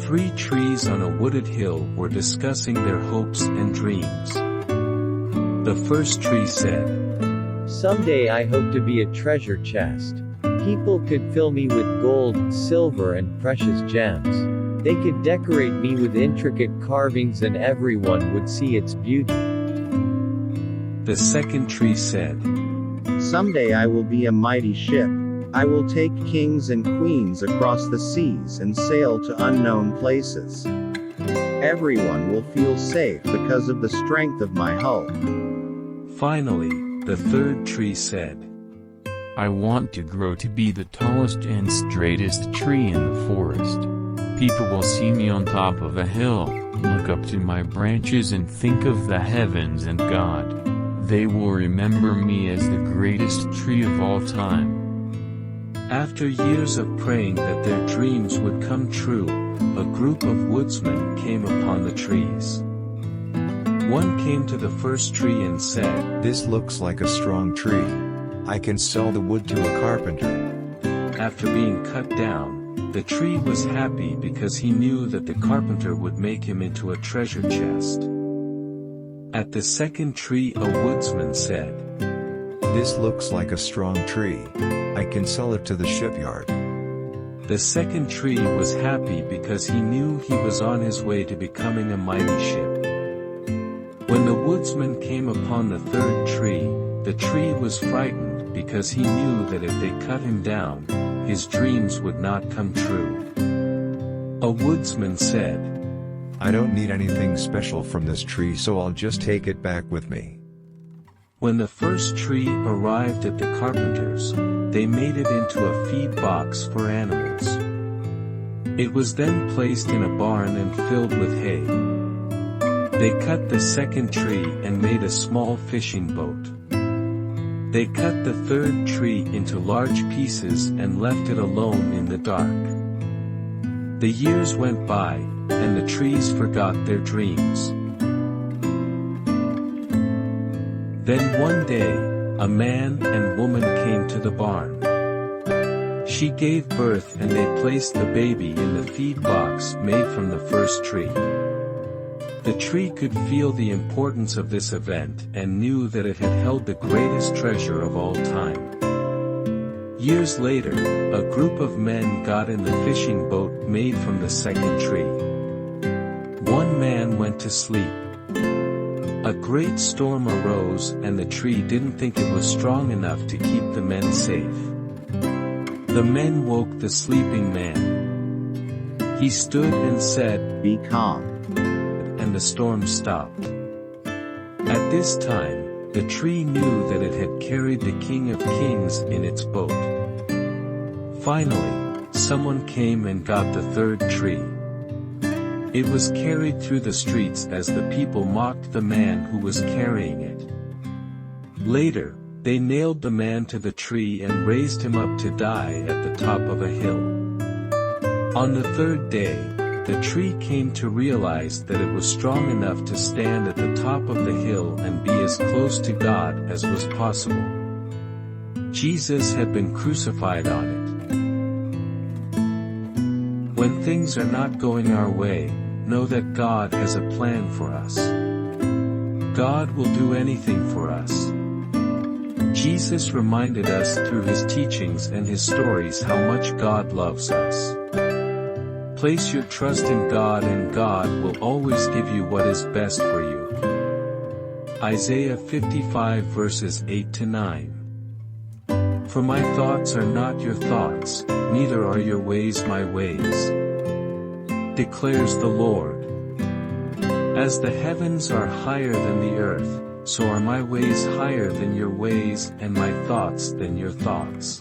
Three trees on a wooded hill were discussing their hopes and dreams. The first tree said, "Someday I hope to be a treasure chest. People could fill me with gold, silver and precious gems. They could decorate me with intricate carvings and everyone would see its beauty." The second tree said, "Someday I will be a mighty ship. I will take kings and queens across the seas and sail to unknown places. Everyone will feel safe because of the strength of my hull." Finally, the third tree said, "I want to grow to be the tallest and straightest tree in the forest. People will see me on top of a hill, look up to my branches and think of the heavens and God. They will remember me as the greatest tree of all time." After years of praying that their dreams would come true, a group of woodsmen came upon the trees. One came to the first tree and said, "This looks like a strong tree. I can sell the wood to a carpenter." After being cut down, the tree was happy because he knew that the carpenter would make him into a treasure chest. At the second tree a woodsman said, "This looks like a strong tree. I can sell it to the shipyard." The second tree was happy because he knew he was on his way to becoming a mighty ship. When the woodsman came upon the third tree was frightened because he knew that if they cut him down, his dreams would not come true. A woodsman said, "I don't need anything special from this tree, so I'll just take it back with me." When the first tree arrived at the carpenters, they made it into a feed box for animals. It was then placed in a barn and filled with hay. They cut the second tree and made a small fishing boat. They cut the third tree into large pieces and left it alone in the dark. The years went by, and the trees forgot their dreams. Then one day, a man and woman came to the barn. She gave birth and they placed the baby in the feed box made from the first tree. The tree could feel the importance of this event and knew that it had held the greatest treasure of all time. Years later, a group of men got in the fishing boat made from the second tree. One man went to sleep. A great storm arose and the tree didn't think it was strong enough to keep the men safe. The men woke the sleeping man. He stood and said, "Be calm." And the storm stopped. At this time, the tree knew that it had carried the King of Kings in its boat. Finally, someone came and got the third tree. It was carried through the streets as the people mocked the man who was carrying it. Later, they nailed the man to the tree and raised him up to die at the top of a hill. On the third day, the tree came to realize that it was strong enough to stand at the top of the hill and be as close to God as was possible. Jesus had been crucified on it. When things are not going our way, know that God has a plan for us. God will do anything for us. Jesus reminded us through his teachings and his stories how much God loves us. Place your trust in God and God will always give you what is best for you. Isaiah 55 verses 8 to 9. For my thoughts are not your thoughts, neither are your ways my ways, declares the Lord. As the heavens are higher than the earth, so are my ways higher than your ways and my thoughts than your thoughts.